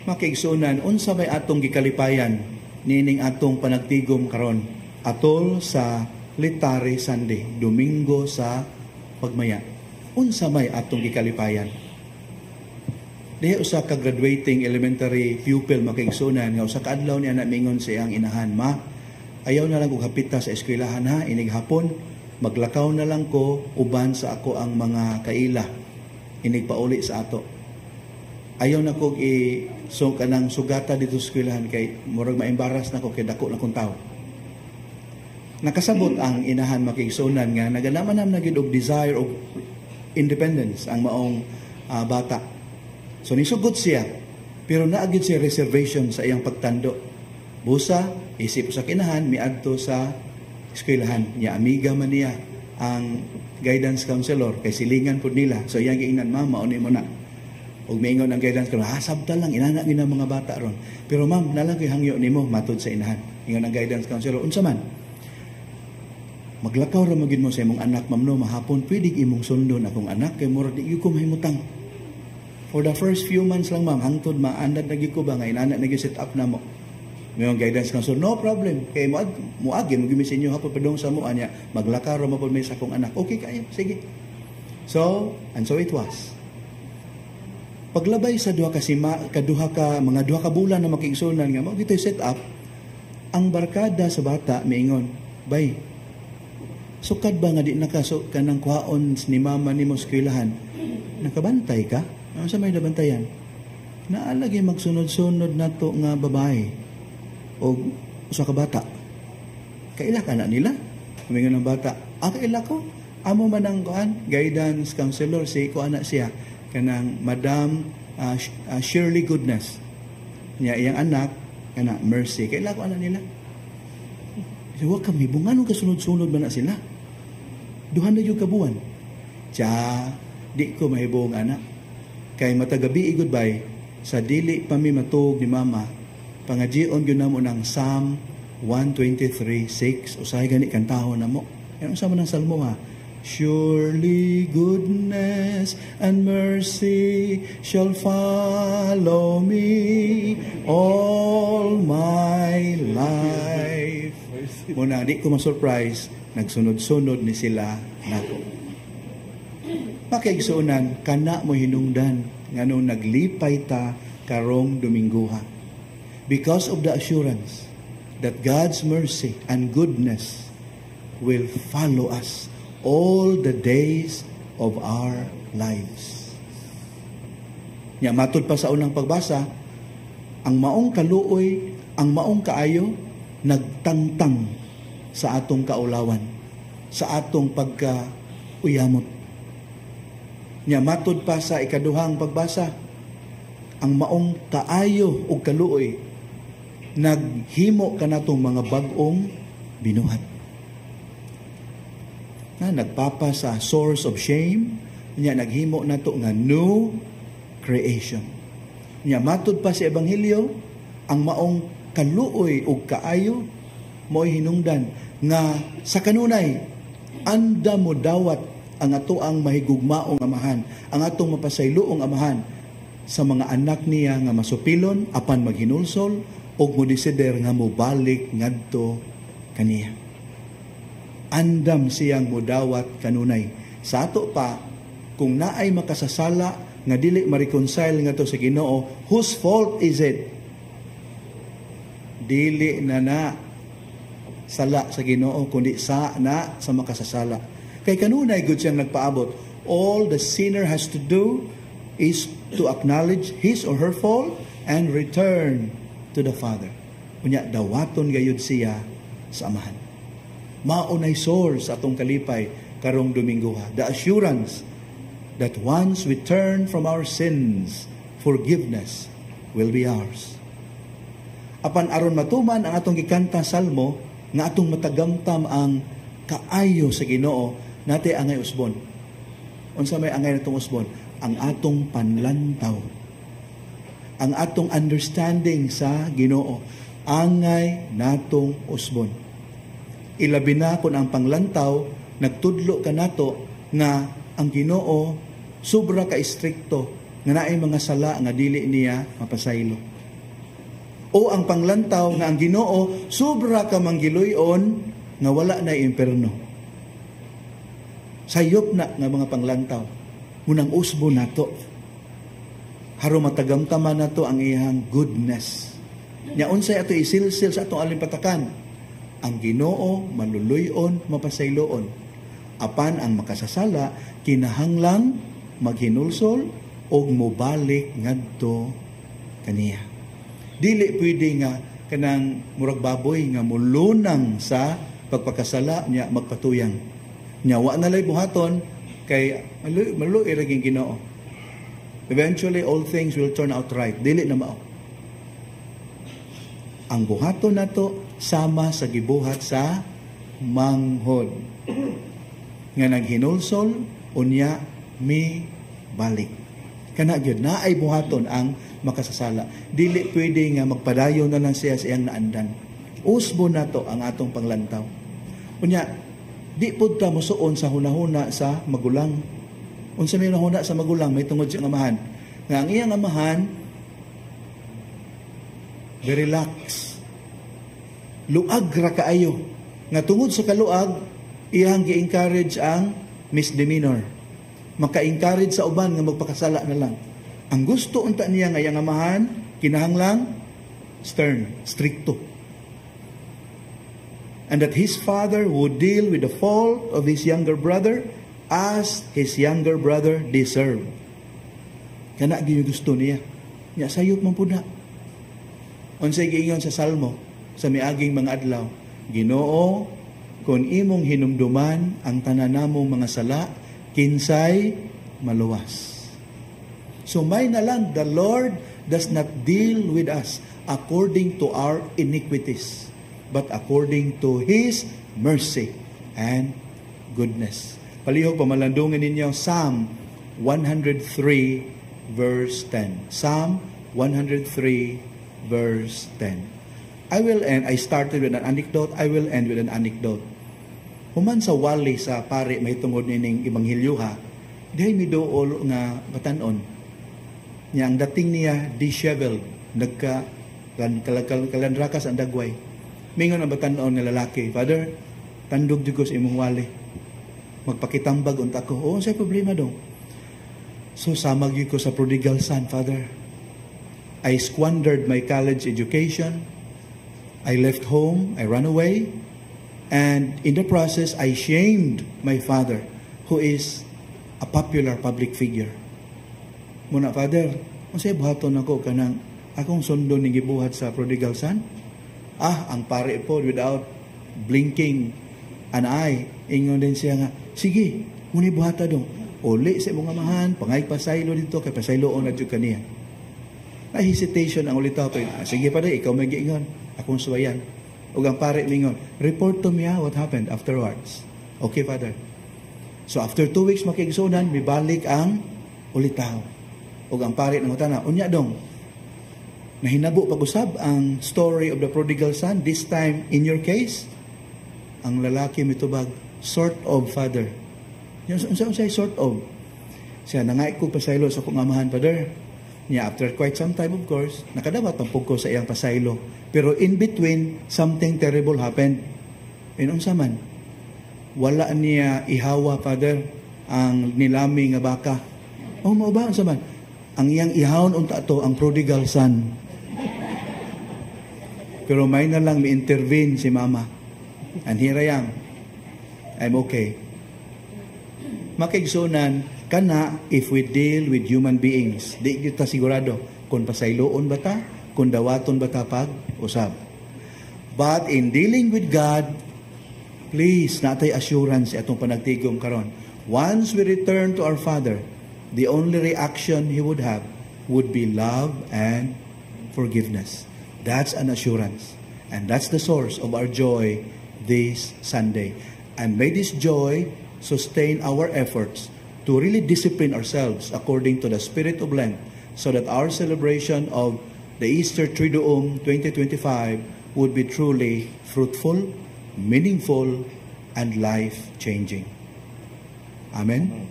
Makiigsunan, unsa may atong gikalipayan nining atong panagtigom karon atol sa Litari Sunday, Domingo sa pagmaya. Unsa may atong gikalipayan? Diha usa ka graduating elementary pupil makiigsunan nga usa ka adlaw niya na mingon sa iyang inahan, "Ma, ayaw na lang kog hapita sa eskwelahan ha, inig hapon maglakaw na lang ko uban sa ako ang mga kaila. Inig pauli sa ato. Ayaw na kog so kanang sugata dito sa eskwelahan kay murag maembaras na ko kay dako na kong tao." Nakasabot ang inahan makiigsunan nga naganaman nam na gyud og desire of independence ang maong bata. So nisugod siya, pero naagid siya reservation sa iyang pagtando. Busa, isip sa kinahan, miadto sa eskwelahan niya. Amiga man niya ang guidance counselor, kay silingan po nila. So iyang giingnan, "Ma'am, mauni mo na." Ug miingon ang guidance counselor, sabta lang, inana gina mga bata ron. Pero ma'am, nalang ko'y hangyo nimo matud sa inahan. Ingon ang guidance counselor, "Unsa man? Maglakaw ra magid mo sa imong anak, ma'am, no, mahapon pwede imong sundon akong anak kay mura di ko mahimutang. For the first few months lang, ma'am, hangtod maandad na gyud ko ba nga inana na set up na mo." Ngayon guidance counselor, "No problem. Kay muagin mo gyud sa inyo hapon padung sa mo anya, maglakaw ra mapod may sa akong anak." Okay kayo, sige. So, and so it was. Paglabay sa duha ka bulan na makiigsunan nga mao gitoy set up, ang barkada sa bata miingon, "Bay, sukad ba nga di nakaso ka ng kuhaon ni mama ni mo eskwelahan? Nakabantay ka? Ano sa may nabantayan? Naalagi magsunod-sunod na to nga babae o usa ka bata. Kaila ka na nila?" Humingon ng bata, kaila ko. Amo man ang guidance counselor, si ko anak siya, kanang Madam Shirley Goodness. Niya iyang anak, kana Mercy. Kaila ko anak nila? Huwag kami, bunganong kasunod-sunod ba na sila? Duhan na yung kabuan. Di ko mahibong anak. Kay matagabi goodbye, sa dili pa mi matug ni mama, pangajion yun na mo ng Psalm 123:6, usay gani kantahon na mo. Yan sa mo ng salmo ha. "Surely goodness and mercy shall follow me all my life." Muna, di ko ma-surprise, nagsunod-sunod ni sila nako. Pakiigsunan, kana mo hinungdan nganong naglipay ta karong Domingguha. Because of the assurance that God's mercy and goodness will follow us all the days of our lives. Nya matud pa sa unang pagbasa, ang maong kaluoy, ang maong kaayo nagtangtang sa atong kaulawan, sa atong pagkauyamot. Nya matud pa sa ikaduhang pagbasa, ang maong kaayo o kaluoy naghimo kanatong mga bag-ong binuhat. Nagpapa sa source of shame, nya naghimo nato nga new creation. Nya matud pa sa ebanghelyo, ang maong kaluoy o kaayo mo'y hinungdan nga sa kanunay anda mo dawat ang atoang mahigugmaong amahan, ang atong mapasayloong amahan sa mga anak niya nga masupilon apan maghinulsol o modesider nga mobalik ngadto kaniya. Andam siyang mudawat kanunay. Sa ato pa, kung naay makasasala nga dili ma-reconcile nga to sa Ginoo, whose fault is it? Dili na sala sa Ginoo, kundi sa makasasala. Kay kanunay gud siyang nagpaabot. All the sinner has to do is to acknowledge his or her fault and return to the Father. Unya dawaton gayud siya sa Amahan. Maunay source atong kalipay karong Domingguha. The assurance that once we turn from our sins, forgiveness will be ours. Apan aron matuman ang atong gikanta salmo, nga atong matagamtam ang kaayo sa Ginoo, nate angay usbon. Unsa may angay natong usbon? Ang atong panlantaw. Ang atong understanding sa Ginoo, angay natong usbon. Ilabi na kung ang panglantaw, nagtudlo ka nato nga ang Ginoo sobra ka istrikto nga naay mga sala nga dili niya mapasaylo. O ang panglantaw nga ang Ginoo sobra ka manggiluyon nga wala na imperno. Sayop na nga mga panglantaw. Munang usbo nato. Haro matagamtaman nato ang iyang goodness. Nya unsay ato isilsil sa atong alimpatakan. Ang Ginoo manuluyon, mapasayloon. Apan ang makasasala kinahanglang maghinulsol o mobalik ngadto kaniya. Dili pwede nga kanang murag baboy nga mulunang sa pagpakasala niya magpatuyang. Nya wa na lay buhaton kay maluoy raging Ginoo. Eventually all things will turn out right. Dili na mao. Ang buhaton nato sama sa gibuhat sa manghod. Nga naghinulsol unya mi balik. Kana gyud na ay buhaton ang makasasala. Dili pwede nga magpadayon na lang siya sa iyang naandan. Usbo nato ang atong panglantaw. Unya, di pud ta mosuon sa hunahuna sa magulang. Unsa may hunahuna sa magulang may tungod sa amahan. Nga ang iyang amahan very relax. Luag ra kaayo. Nga tungod sa kaluag, iyang gi-encourage ang misdemeanor. Maka-encourage sa uban nga magpakasala na lang. Ang gusto unta niya nga iyang amahan, kinahanglang stern, stricto. And that his father would deal with the fault of his younger brother as his younger brother deserved. Kana gyud gusto niya. Nya sayop man pud na. Unsay giingon sa Salmo sa miaging mga adlaw, Ginoo, kung imong hinumduman ang tanan namong mga sala, kinsay maluwas. So may na lang, the Lord does not deal with us according to our iniquities, but according to His mercy and goodness. Palihog pamalandungan ninyo Psalm 103 verse 10. Psalm 103 verse 10. I started with an anecdote, I will end with an anecdote. Human sa wali sa pare may tungod nining Ebanghelyoha, dihay miduol nga batanon. Nya ang dating niya disheveled, kalandrakas ang dagway. Mingon ang batanon nga lalaki, Father, tandog jud ko sa imong wali. Magpakitambag unta ko. Oo, say problema dong. So samag ko sa prodigal son, Father. I squandered my college education. I left home, I ran away, and in the process, I shamed my father, who is a popular public figure. Muna, Father, unsay buhaton ako kanang akong sundo ning gibuhat sa prodigal son? Ang pare po, without blinking an eye, ingon din siya nga, sige, muni buhata dong. Uli sa imong amahan, pangay pasaylo dito, kay pasayloon na dyan kaniya. Na hesitation ang ulitaw ko. Sige pa rin, ikaw may giingon. Akong suwayan. O ang pare mingon, report to me what happened afterwards. Okay, Father. So after 2 weeks makigsunan, may balik ang ulitaw. O ang pare ng utana, unya dong, nahinabo pag-usab ang story of the prodigal son. This time, in your case, ang lalaki mitubag, sort of, Father. Yung unsay sort of. Siya, nangay ko pasaylo sa kong amahan, Father. Niya, after quite some time, of course, nakadawat ang pugko sa iyang pasaylo. Pero in between, something terrible happened. Unsa man? Wala niya ihawa, Father, ang nilami nga baka. Mao ba unsa man? Ang iyang ihawon unta to ang prodigal son. Pero may na lang mi-intervene si Mama. And here I am. I'm okay. Makigsunan, kana if we deal with human beings, di kita sigurado kung pasayloon ba ta, kung dawaton ba ta pag-usab. But in dealing with God, please, natay assurance atong panagtigom karon. Once we return to our Father, the only reaction He would have would be love and forgiveness. That's an assurance. And that's the source of our joy this Sunday. And may this joy sustain our efforts to really discipline ourselves according to the spirit of Lent, so that our celebration of the Easter Triduum 2025 would be truly fruitful, meaningful, and life-changing. Amen?